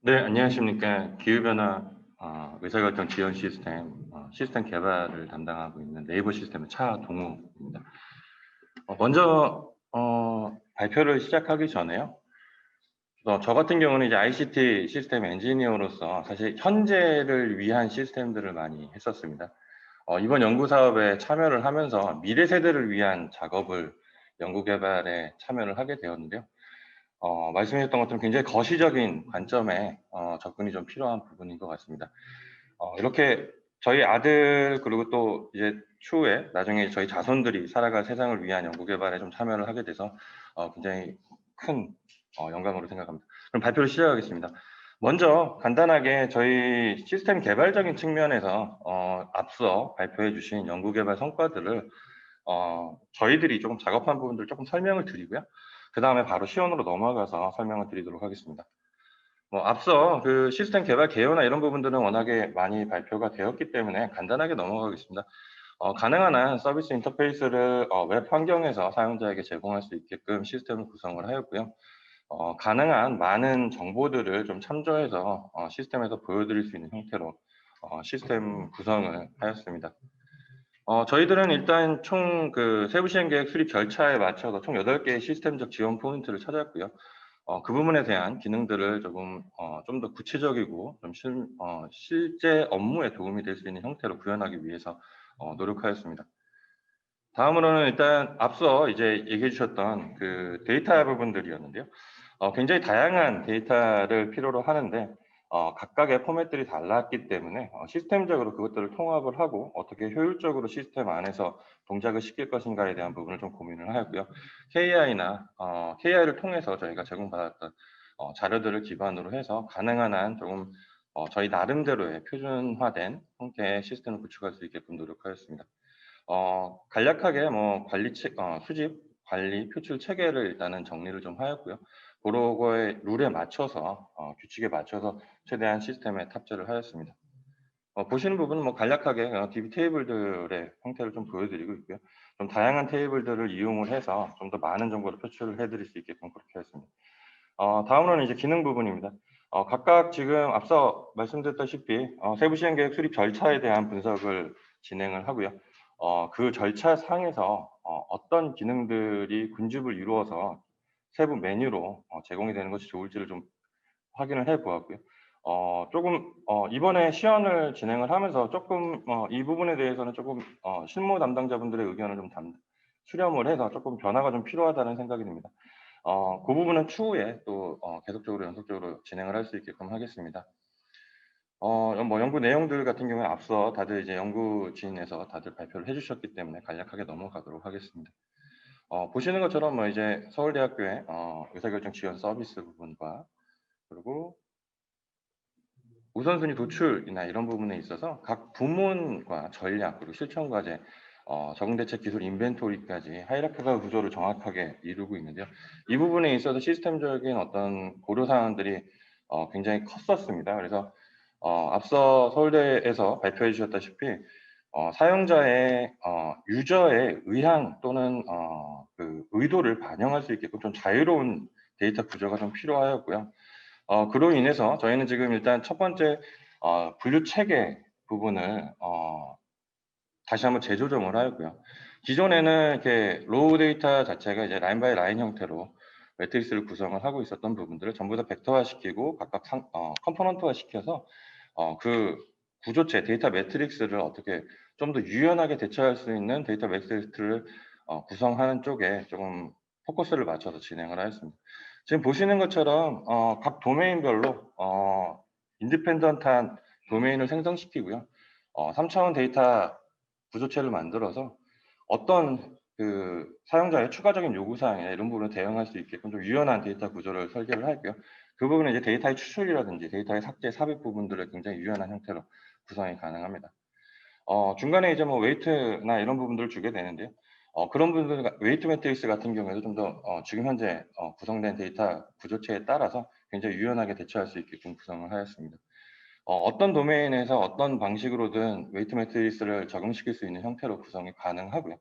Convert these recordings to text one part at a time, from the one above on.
네, 안녕하십니까. 기후변화 의사결정 지원 시스템 개발을 담당하고 있는 네이버 시스템의 차동우입니다. 먼저 발표를 시작하기 전에요. 저 같은 경우는 이제 ICT 시스템 엔지니어로서 사실 현재를 위한 시스템들을 많이 했었습니다. 이번 연구 사업에 참여를 하면서 미래 세대를 위한 작업을 연구 개발에 참여를 하게 되었는데요. 말씀하셨던 것처럼 굉장히 거시적인 관점에 접근이 좀 필요한 부분인 것 같습니다. 이렇게 저희 아들 그리고 또 이제 추후에 나중에 저희 자손들이 살아갈 세상을 위한 연구 개발에 좀 참여를 하게 돼서 굉장히 큰 영광으로 생각합니다. 그럼 발표를 시작하겠습니다. 먼저 간단하게 저희 시스템 개발적인 측면에서 앞서 발표해 주신 연구 개발 성과들을 저희들이 조금 작업한 부분들 조금 설명을 드리고요. 그 다음에 바로 시연으로 넘어가서 설명을 드리도록 하겠습니다. 앞서 그 시스템 개발 개요나 이런 부분들은 워낙에 많이 발표가 되었기 때문에 간단하게 넘어가겠습니다. 가능한 한 서비스 인터페이스를 웹 환경에서 사용자에게 제공할 수 있게끔 시스템을 구성을 하였고요. 가능한 많은 정보들을 좀 참조해서 시스템에서 보여드릴 수 있는 형태로 시스템 구성을 하였습니다. 저희들은 일단 총 그 세부 시행 계획 수립 절차에 맞춰서 총 8개의 시스템적 지원 포인트를 찾았고요. 그 부분에 대한 기능들을 조금 좀 더 구체적이고 좀 실제 업무에 도움이 될 수 있는 형태로 구현하기 위해서 노력하였습니다. 다음으로는 일단 앞서 이제 얘기해 주셨던 그 데이터 부분들이었는데요. 굉장히 다양한 데이터를 필요로 하는데 각각의 포맷들이 달랐기 때문에 시스템적으로 그것들을 통합을 하고 어떻게 효율적으로 시스템 안에서 동작을 시킬 것인가에 대한 부분을 좀 고민을 하였고요. KI를 통해서 저희가 제공받았던 자료들을 기반으로 해서 가능한 한 조금 저희 나름대로의 표준화된 형태의 시스템을 구축할 수 있게끔 노력하였습니다. 간략하게 뭐 수집, 관리, 표출 체계를 일단은 정리를 좀 하였고요. 그거의 룰에 맞춰서 규칙에 맞춰서 최대한 시스템에 탑재를 하였습니다. 보시는 부분은 뭐 간략하게 DB 테이블들의 형태를 좀 보여드리고 있고요. 좀 다양한 테이블들을 이용을 해서 좀 더 많은 정보를 표출을 해드릴 수 있게끔 그렇게 하였습니다. 다음으로는 이제 기능 부분입니다. 각각 지금 앞서 말씀드렸다시피 세부 시행 계획 수립 절차에 대한 분석을 진행을 하고요. 그 절차 상에서 어떤 기능들이 군집을 이루어서 세부 메뉴로 제공이 되는 것이 좋을지를 좀 확인을 해 보았고요. 조금 이번에 시연을 진행을 하면서 조금 이 부분에 대해서는 조금 실무 담당자분들의 의견을 좀 수렴을 해서 조금 변화가 좀 필요하다는 생각이 듭니다. 그 부분은 추후에 또 계속적으로 연속적으로 진행을 할 수 있게끔 하겠습니다. 뭐 연구 내용들 같은 경우에 앞서 다들 이제 연구진에서 다들 발표를 해주셨기 때문에 간략하게 넘어가도록 하겠습니다. 보시는 것처럼 뭐 이제 서울대학교의 의사결정 지원 서비스 부분과 그리고 우선순위 도출이나 이런 부분에 있어서 각 부문과 전략 그리고 실천 과제, 적응대책 기술 인벤토리까지 하이라키컬 구조를 정확하게 이루고 있는데요. 이 부분에 있어서 시스템적인 어떤 고려 사항들이 굉장히 컸었습니다. 그래서 앞서 서울대에서 발표해 주셨다시피 사용자의 유저의 의향 또는 그 의도를 반영할 수 있게끔 좀 자유로운 데이터 구조가 좀 필요하였고요. 그로 인해서 저희는 지금 일단 첫 번째 분류 체계 부분을 다시 한번 재조정을 하였고요. 기존에는 이렇게 로우 데이터 자체가 이제 라인 바이 라인 형태로 매트릭스를 구성을 하고 있었던 부분들을 전부 다 벡터화 시키고 각각 컴포넌트화 시켜서 그 구조체 데이터 매트릭스를 어떻게 좀 더 유연하게 대처할 수 있는 데이터 매트릭스를 구성하는 쪽에 조금 포커스를 맞춰서 진행을 하였습니다. 지금 보시는 것처럼 각 도메인별로 인디펜던트한 도메인을 생성시키고요. 3차원 데이터 구조체를 만들어서 어떤 그 사용자의 추가적인 요구사항이나 이런 부분을 대응할 수 있게끔 좀 유연한 데이터 구조를 설계를 할게요. 그 부분은 이제 데이터의 추출이라든지 데이터의 삭제, 삽입 부분들을 굉장히 유연한 형태로 구성이 가능합니다. 중간에 이제 뭐 웨이트나 이런 부분들을 주게 되는데요. 그런 부분들, 웨이트 매트릭스 같은 경우에도 좀 더 지금 현재 구성된 데이터 구조체에 따라서 굉장히 유연하게 대처할 수 있게끔 구성을 하였습니다. 어떤 도메인에서 어떤 방식으로든 웨이트 매트리스를 적용시킬 수 있는 형태로 구성이 가능하고요.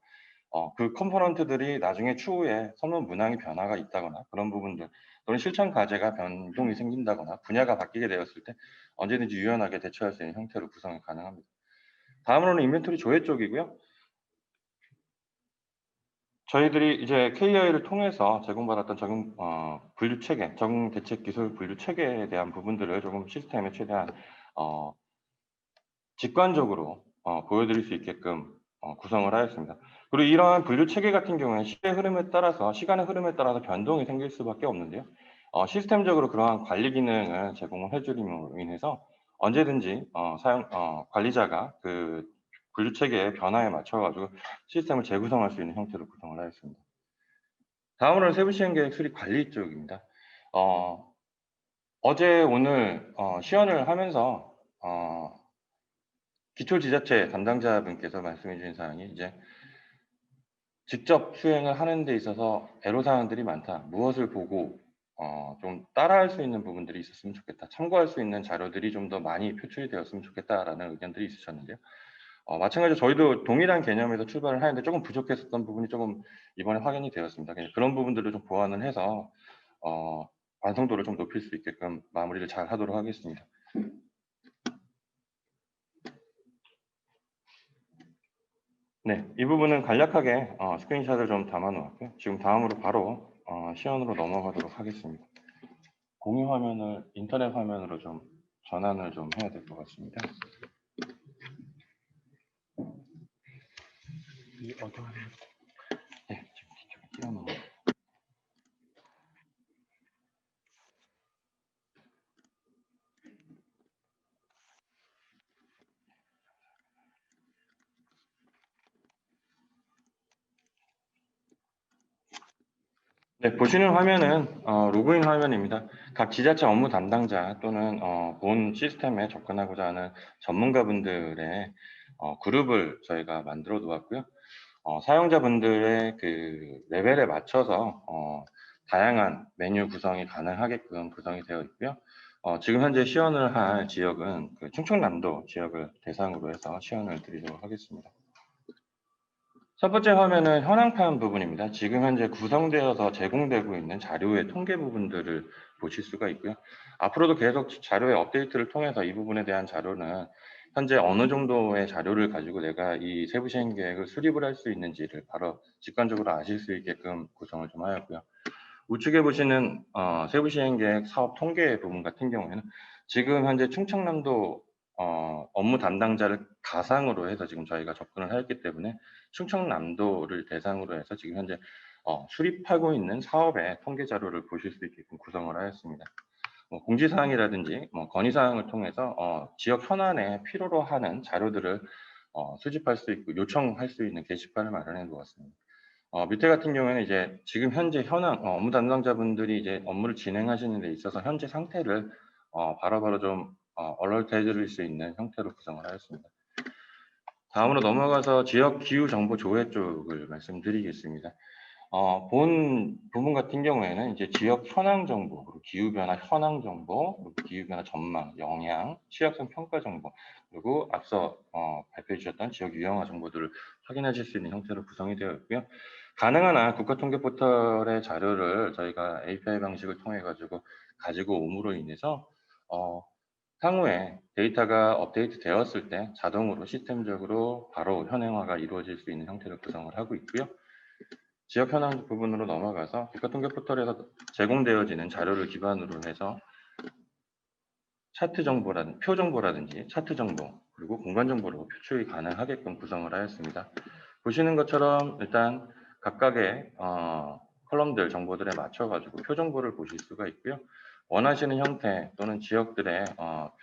그 컴포넌트들이 나중에 추후에 선문 문항의 변화가 있다거나 그런 부분들 또는 실천 과제가 변동이 생긴다거나 분야가 바뀌게 되었을 때 언제든지 유연하게 대처할 수 있는 형태로 구성이 가능합니다. 다음으로는 인벤토리 조회 쪽이고요. 저희들이 이제 KI를 통해서 제공받았던 분류 체계, 적응 대책 기술 분류 체계에 대한 부분들을 조금 시스템에 최대한 직관적으로 보여드릴 수 있게끔 구성을 하였습니다. 그리고 이러한 분류 체계 같은 경우에 시간의 흐름에 따라서 변동이 생길 수밖에 없는데요. 시스템적으로 그러한 관리 기능을 제공을 해주림으로 인해서 언제든지 관리자가 그 분류 체계의 변화에 맞춰가지고 시스템을 재구성할 수 있는 형태로 구성을 하였습니다. 다음으로는 세부 시행 계획 수립 관리 쪽입니다. 어제 오늘 시연을 하면서 기초지자체 담당자분께서 말씀해 주신 사항이 이제 직접 수행을 하는 데 있어서 애로사항들이 많다. 무엇을 보고 좀 따라할 수 있는 부분들이 있었으면 좋겠다. 참고할 수 있는 자료들이 좀 더 많이 표출이 되었으면 좋겠다라는 의견들이 있으셨는데요. 마찬가지로 저희도 동일한 개념에서 출발을 하는데 조금 부족했었던 부분이 조금 이번에 확인이 되었습니다. 그런 부분들을 좀 보완을 해서 완성도를 좀 높일 수 있게끔 마무리를 잘 하도록 하겠습니다. 네, 이 부분은 간략하게 스크린샷을 좀 담아 놓았고요. 지금 다음으로 바로 시연으로 넘어가도록 하겠습니다. 공유 화면을 인터넷 화면으로 좀 전환을 좀 해야 될 것 같습니다. 이 어떤 네, 지금 뒤쪽에 띄워놓은 네, 보시는 화면은 로그인 화면입니다. 각 지자체 업무 담당자 또는 본 시스템에 접근하고자 하는 전문가분들의 그룹을 저희가 만들어 놓았고요. 사용자분들의 그 레벨에 맞춰서 다양한 메뉴 구성이 가능하게끔 구성이 되어 있고요. 지금 현재 시연을 할 지역은 그 충청남도 지역을 대상으로 해서 시연을 드리도록 하겠습니다. 첫 번째 화면은 현황판 부분입니다. 지금 현재 구성되어서 제공되고 있는 자료의 통계 부분들을 보실 수가 있고요. 앞으로도 계속 자료의 업데이트를 통해서 이 부분에 대한 자료는 현재 어느 정도의 자료를 가지고 내가 이 세부 시행 계획을 수립을 할 수 있는지를 바로 직관적으로 아실 수 있게끔 구성을 좀 하였고요. 우측에 보시는 세부 시행 계획 사업 통계 부분 같은 경우에는 지금 현재 충청남도 업무 담당자를 가상으로 해서 지금 저희가 접근을 하였기 때문에 충청남도를 대상으로 해서 지금 현재 수립하고 있는 사업의 통계 자료를 보실 수 있게끔 구성을 하였습니다. 공지사항이라든지 건의사항을 통해서 지역 현안에 필요로 하는 자료들을 수집할 수 있고 요청할 수 있는 게시판을 마련해 놓았습니다. 밑에 같은 경우에는 이제 지금 현재 현황 업무 담당자분들이 이제 업무를 진행하시는 데 있어서 현재 상태를 바로바로 좀 얼얼트 해드릴 수 있는 형태로 구성을 하였습니다. 다음으로 넘어가서 지역 기후 정보 조회 쪽을 말씀드리겠습니다. 본 부분 같은 경우에는 이제 지역 현황 정보, 그리고 기후 변화 현황 정보, 그리고 기후 변화 전망, 영향, 취약성 평가 정보, 그리고 앞서 발표해 주셨던 지역 유형화 정보들을 확인하실 수 있는 형태로 구성이 되어 있고요. 가능한 한 국가통계 포털의 자료를 저희가 API 방식을 통해 가지고 옴으로 인해서 향후에 데이터가 업데이트 되었을 때 자동으로 시스템적으로 바로 현행화가 이루어질 수 있는 형태로 구성을 하고 있고요. 지역 현황 부분으로 넘어가서 국가통계 포털에서 제공되어지는 자료를 기반으로 해서 차트 정보라든지 표 정보라든지 차트 정보 그리고 공간 정보로 표출이 가능하게끔 구성을 하였습니다. 보시는 것처럼 일단 각각의 컬럼들 정보들에 맞춰 가지고 표 정보를 보실 수가 있고요. 원하시는 형태 또는 지역들의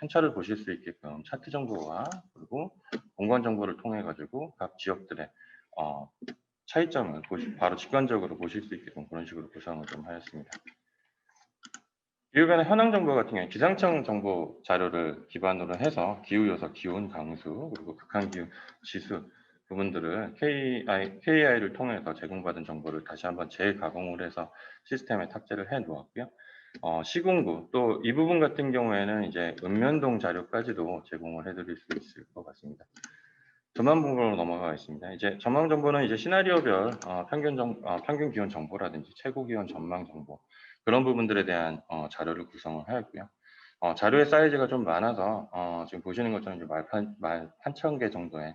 편차를 보실 수 있게끔 차트 정보와 그리고 공간 정보를 통해 가지고 각 지역들의 차이점을 바로 직관적으로 보실 수 있게끔 그런 식으로 구성을 좀 하였습니다. 기후변화 현황 정보 같은 경우에 기상청 정보 자료를 기반으로 해서 기후 요소, 기온 강수, 그리고 극한 기후 지수 부분들을 KI를 통해서 제공받은 정보를 다시 한번 재가공을 해서 시스템에 탑재를 해 놓았고요. 시공구 또 이 부분 같은 경우에는 이제 읍면동 자료까지도 제공을 해드릴 수 있을 것 같습니다. 전망 부분으로 넘어가겠습니다. 이제 전망 정보는 이제 시나리오별 평균 기온 정보라든지 최고 기온 전망 정보, 그런 부분들에 대한 자료를 구성을 하였고요. 자료의 사이즈가 좀 많아서 지금 보시는 것처럼 이제 말 1,000개 정도의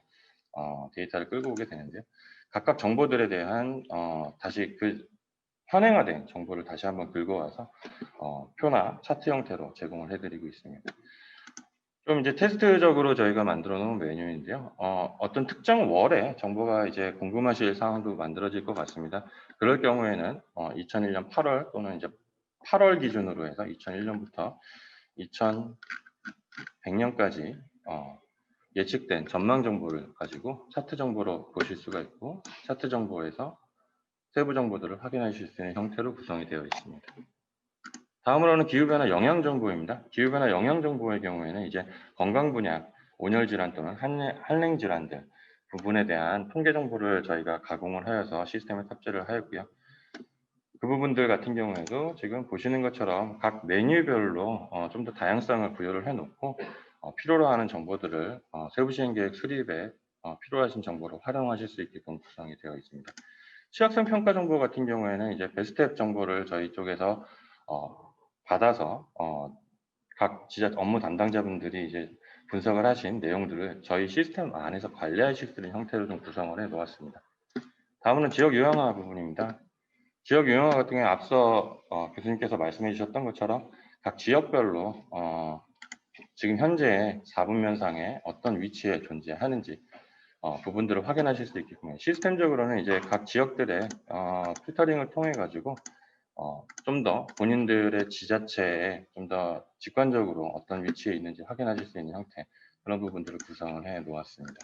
데이터를 끌고 오게 되는데요. 각각 정보들에 대한 다시 그 현행화된 정보를 다시 한번 긁어와서 표나 차트 형태로 제공을 해드리고 있습니다. 좀 이제 테스트적으로 저희가 만들어 놓은 메뉴인데요. 어떤 특정 월에 정보가 이제 궁금하실 사항도 만들어질 것 같습니다. 그럴 경우에는 2001년 8월 또는 이제 8월 기준으로 해서 2001년부터 2100년까지 예측된 전망 정보를 가지고 차트 정보로 보실 수가 있고, 차트 정보에서 세부 정보들을 확인하실 수 있는 형태로 구성이 되어 있습니다. 다음으로는 기후변화 영향 정보입니다. 기후변화 영향 정보의 경우에는 이제 건강 분야, 온열 질환 또는 한랭 질환들 부분에 대한 통계 정보를 저희가 가공을 하여서 시스템에 탑재를 하였고요. 그 부분들 같은 경우에도 지금 보시는 것처럼 각 메뉴별로 좀 더 다양성을 부여를 해놓고 필요로 하는 정보들을 세부 시행 계획 수립에 필요하신 정보로 활용하실 수 있게끔 구성이 되어 있습니다. 취약성 평가 정보 같은 경우에는 이제 베스트 앱 정보를 저희 쪽에서 받아서 각 지자 업무 담당자분들이 이제 분석을 하신 내용들을 저희 시스템 안에서 관리하실 수 있는 형태로 좀 구성을 해 놓았습니다. 다음은 지역 유형화 부분입니다. 지역 유형화 같은 경우에 앞서 교수님께서 말씀해 주셨던 것처럼 각 지역별로 지금 현재 4분면상에 어떤 위치에 존재하는지 부분들을 확인하실 수 있겠고요. 시스템적으로는 이제 각 지역들의 필터링을 통해 가지고 좀 더 본인들의 지자체에 좀 더 직관적으로 어떤 위치에 있는지 확인하실 수 있는 형태, 그런 부분들을 구성을 해 놓았습니다.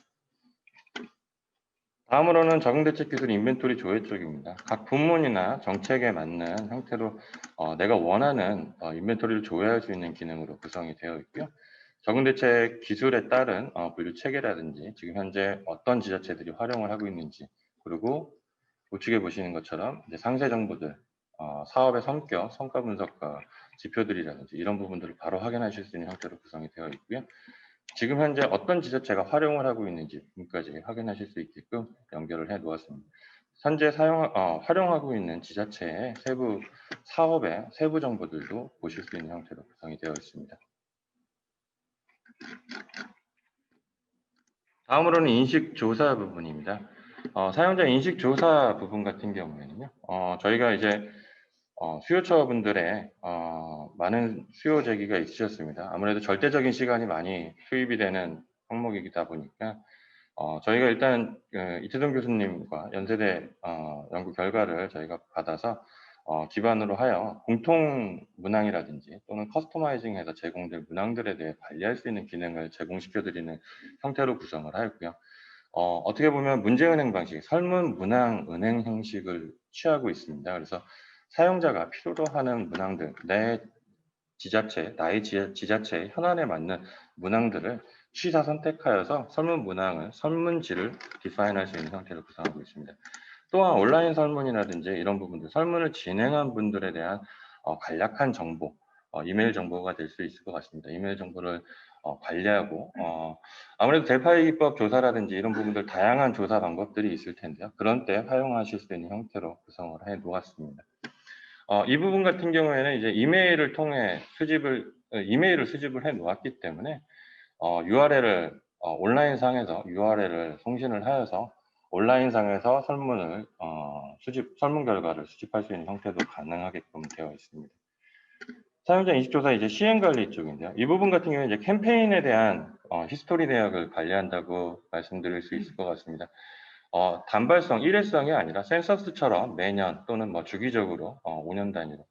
다음으로는 적응대책 기술 인벤토리 조회 쪽입니다. 각 부문이나 정책에 맞는 형태로 내가 원하는 인벤토리를 조회할 수 있는 기능으로 구성이 되어 있고요. 적응대책 기술에 따른 분류 체계라든지 지금 현재 어떤 지자체들이 활용을 하고 있는지, 그리고 우측에 보시는 것처럼 이제 상세 정보들, 사업의 성격, 성과 분석과 지표들이라든지 이런 부분들을 바로 확인하실 수 있는 형태로 구성이 되어 있고요. 지금 현재 어떤 지자체가 활용을 하고 있는지 부분까지 확인하실 수 있게끔 연결을 해 놓았습니다. 현재 활용하고 있는 지자체의 세부 사업의 세부 정보들도 보실 수 있는 형태로 구성이 되어 있습니다. 다음으로는 인식조사 부분입니다. 사용자 인식조사 부분 같은 경우에는요, 저희가 이제 수요처분들의 많은 수요 제기가 있으셨습니다. 아무래도 절대적인 시간이 많이 투입이 되는 항목이다 보니까 저희가 일단 이태동 교수님과 연세대 연구 결과를 저희가 받아서 기반으로 하여 공통 문항이라든지 또는 커스터마이징해서 제공될 문항들에 대해 관리할 수 있는 기능을 제공시켜 드리는 형태로 구성을 하였고요. 어떻게 보면 문제은행 방식, 설문 문항 은행 형식을 취하고 있습니다. 그래서 사용자가 필요로 하는 문항들, 내 지자체, 나의 지자체의 현안에 맞는 문항들을 취사 선택하여서 설문 문항을, 설문지를 디파인할 수 있는 형태로 구성하고 있습니다. 또한 온라인 설문이라든지 이런 부분들, 설문을 진행한 분들에 대한 간략한 정보, 이메일 정보가 될 수 있을 것 같습니다. 이메일 정보를 관리하고 아무래도 델파이 기법 조사라든지 이런 부분들 다양한 조사 방법들이 있을 텐데요. 그런 때 활용하실 수 있는 형태로 구성을 해 놓았습니다. 이 부분 같은 경우에는 이제 이메일을 수집을 해 놓았기 때문에 URL을 온라인 상에서 URL을 송신을 하여서 온라인 상에서 설문 결과를 수집할 수 있는 형태도 가능하게끔 되어 있습니다. 사용자 인식조사 이제 시행 관리 쪽인데요. 이 부분 같은 경우에 이제 캠페인에 대한 히스토리 내역을 관리한다고 말씀드릴 수 있을 것 같습니다. 단발성, 일회성이 아니라 센서스처럼 매년 또는 뭐 주기적으로 5년 단위로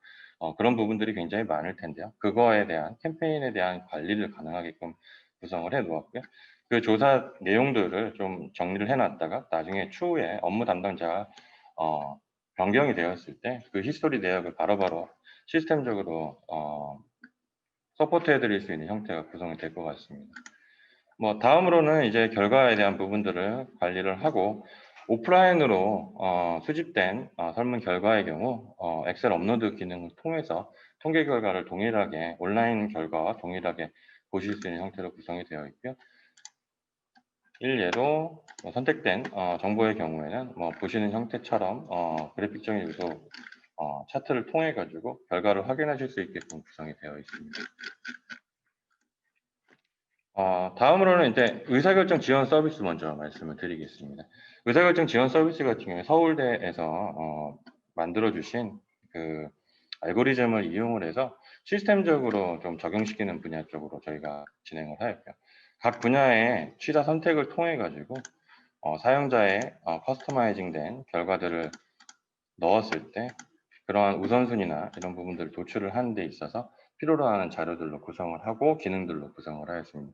그런 부분들이 굉장히 많을 텐데요. 그거에 대한 캠페인에 대한 관리를 가능하게끔 구성을 해 놓았고요. 그 조사 내용들을 좀 정리를 해 놨다가 나중에 추후에 업무 담당자가 변경이 되었을 때 그 히스토리 내역을 바로바로 시스템적으로 서포트해 드릴 수 있는 형태가 구성이 될 것 같습니다. 뭐 다음으로는 이제 결과에 대한 부분들을 관리를 하고 오프라인으로 수집된 설문 결과의 경우 엑셀 업로드 기능을 통해서 통계 결과를 동일하게 온라인 결과와 동일하게 보실 수 있는 형태로 구성이 되어 있고요. 일례로 선택된 정보의 경우에는 보시는 형태처럼 그래픽적인 요소 차트를 통해 가지고 결과를 확인하실 수 있게끔 구성이 되어 있습니다. 다음으로는 이제 의사결정 지원 서비스 먼저 말씀을 드리겠습니다. 의사결정 지원 서비스 같은 경우에 서울대에서 만들어 주신 그 알고리즘을 이용을 해서 시스템적으로 좀 적용시키는 분야 쪽으로 저희가 진행을 하였고요. 각 분야의 취사 선택을 통해 가지고 사용자의 커스터마이징된 결과들을 넣었을 때 그러한 우선순위나 이런 부분들을 도출을 하는 데 있어서 필요로 하는 자료들로 구성을 하고 기능들로 구성을 하였습니다.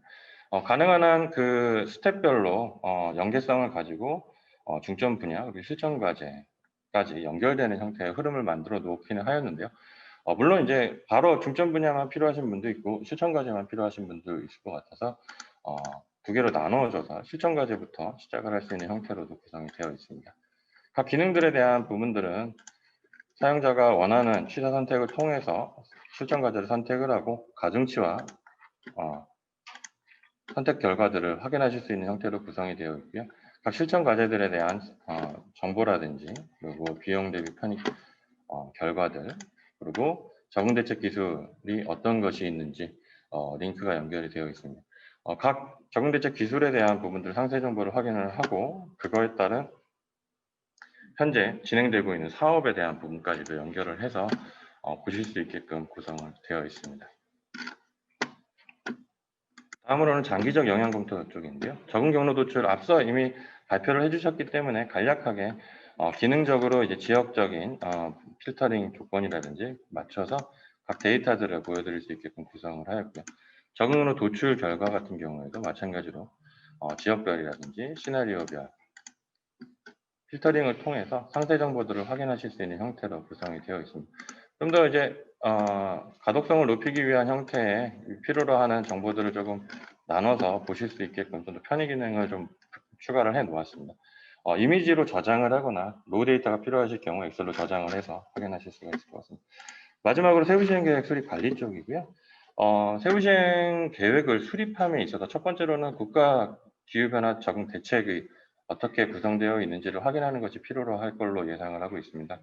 가능한 한 그 스텝별로 연계성을 가지고 중점 분야 그리고 실전 과제까지 연결되는 형태의 흐름을 만들어 놓기는 하였는데요. 물론 이제 바로 중점 분야만 필요하신 분도 있고 실천 과제만 필요하신 분도 있을 것 같아서 두 개로 나누어져서 실천 과제부터 시작을 할 수 있는 형태로도 구성이 되어 있습니다. 각 기능들에 대한 부분들은 사용자가 원하는 취사 선택을 통해서 실천 과제를 선택을 하고 가중치와 선택 결과들을 확인하실 수 있는 형태로 구성이 되어 있고요. 각 실천 과제들에 대한 정보라든지 그리고 비용 대비 편익 결과들 그리고 적응 대책 기술이 어떤 것이 있는지 링크가 연결이 되어 있습니다. 각 적응 대책 기술에 대한 부분들 상세 정보를 확인을 하고 그거에 따른 현재 진행되고 있는 사업에 대한 부분까지도 연결을 해서 보실 수 있게끔 구성을 되어 있습니다. 다음으로는 장기적 영향 검토 쪽인데요. 적응 경로 도출 앞서 이미 발표를 해주셨기 때문에 간략하게 기능적으로 이제 지역적인 필터링 조건이라든지 맞춰서 각 데이터들을 보여드릴 수 있게끔 구성을 하였고요. 적응 후 도출 결과 같은 경우에도 마찬가지로 지역별이라든지 시나리오별 필터링을 통해서 상세 정보들을 확인하실 수 있는 형태로 구성이 되어 있습니다. 좀 더 이제 가독성을 높이기 위한 형태의 필요로 하는 정보들을 조금 나눠서 보실 수 있게끔 좀 더 편의 기능을 좀 추가를 해 놓았습니다. 이미지로 저장을 하거나 로우 데이터가 필요하실 경우 엑셀로 저장을 해서 확인하실 수가 있을 것 같습니다. 마지막으로 세부 시행 계획 수립 관리 쪽이고요. 세부 시행 계획을 수립함에 있어서 첫 번째로는 국가 기후변화 적응 대책이 어떻게 구성되어 있는지를 확인하는 것이 필요로 할 걸로 예상을 하고 있습니다.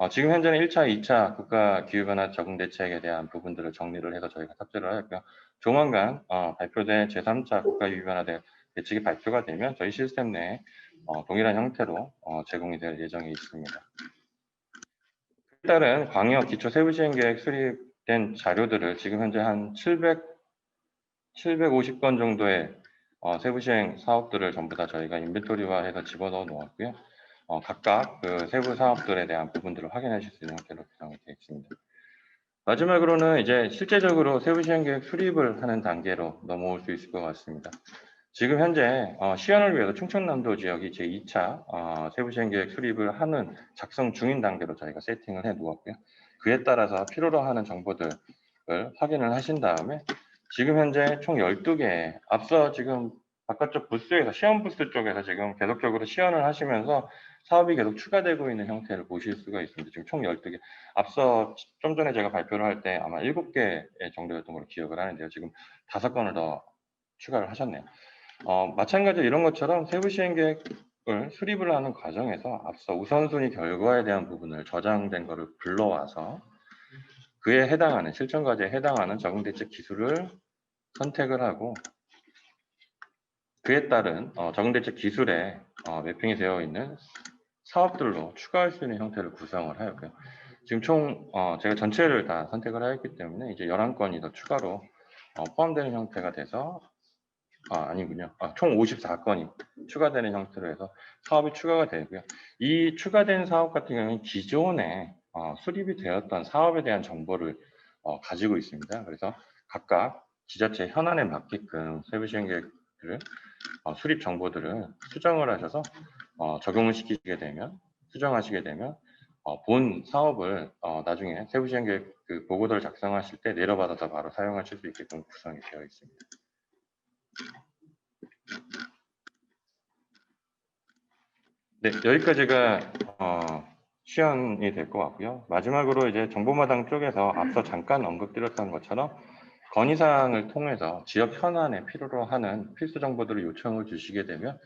지금 현재는 1차, 2차 국가 기후변화 적응 대책에 대한 부분들을 정리를 해서 저희가 탑재를 하였고요. 조만간 발표된 제3차 국가 기후변화 대책이 발표가 되면 저희 시스템 내에 동일한 형태로 제공이 될 예정이 있습니다. 따른 광역 기초 세부 시행 계획 수립된 자료들을 지금 현재 한 750건 정도의 세부 시행 사업들을 전부 다 저희가 인벤토리화해서 집어넣어 놓았고요. 각각 그 세부 사업들에 대한 부분들을 확인하실 수 있는 형태로 구성이 되어 있습니다. 마지막으로는 이제 실제적으로 세부 시행 계획 수립을 하는 단계로 넘어올 수 있을 것 같습니다. 지금 현재 시연을 위해서 충청남도 지역이 제2차 세부 시행 계획 수립을 하는 작성 중인 단계로 저희가 세팅을 해 놓았고요. 그에 따라서 필요로 하는 정보들을 확인을 하신 다음에 지금 현재 총 12개 앞서 지금 바깥쪽 부스에서 시연 부스 쪽에서 지금 계속적으로 시연을 하시면서 사업이 계속 추가되고 있는 형태를 보실 수가 있습니다. 지금 총 12개. 앞서 좀 전에 제가 발표를 할 때 아마 7개 정도였던 걸로 기억을 하는데요. 지금 5건을 더 추가를 하셨네요. 마찬가지로 이런 것처럼 세부 시행 계획을 수립을 하는 과정에서 앞서 우선순위 결과에 대한 부분을 저장된 거를 불러와서 그에 해당하는 실천 과제에 해당하는 적응 대책 기술을 선택을 하고 그에 따른 적응 대책 기술에 매핑이 되어 있는 사업들로 추가할 수 있는 형태를 구성을 하였고요. 지금 총 제가 전체를 다 선택을 하였기 때문에 이제 11건이 더 추가로 포함되는 형태가 돼서 아니군요. 총 54건이 추가되는 형태로 해서 사업이 추가가 되고요. 이 추가된 사업 같은 경우는 기존에 수립이 되었던 사업에 대한 정보를 가지고 있습니다. 그래서 각각 지자체 현안에 맞게끔 세부 시행 계획들을 수립 정보들을 수정을 하셔서 적용을 시키게 되면 수정하시게 되면 본 사업을 나중에 세부 시행 계획 그 보고서를 작성하실 때 내려받아서 바로 사용하실 수 있게끔 구성이 되어 있습니다. 네, 여기까지가 시연이 될 것 같고요. 마지막으로 이제 정보마당 쪽에서 앞서 잠깐 언급드렸던 것처럼 건의사항을 통해서 지역 현안에 필요로 하는 필수 정보들을 요청을 주시게 되면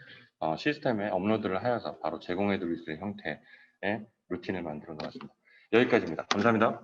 시스템에 업로드를 하여서 바로 제공해 드릴 수 있는 형태의 루틴을 만들어 놓았습니다. 여기까지입니다. 감사합니다.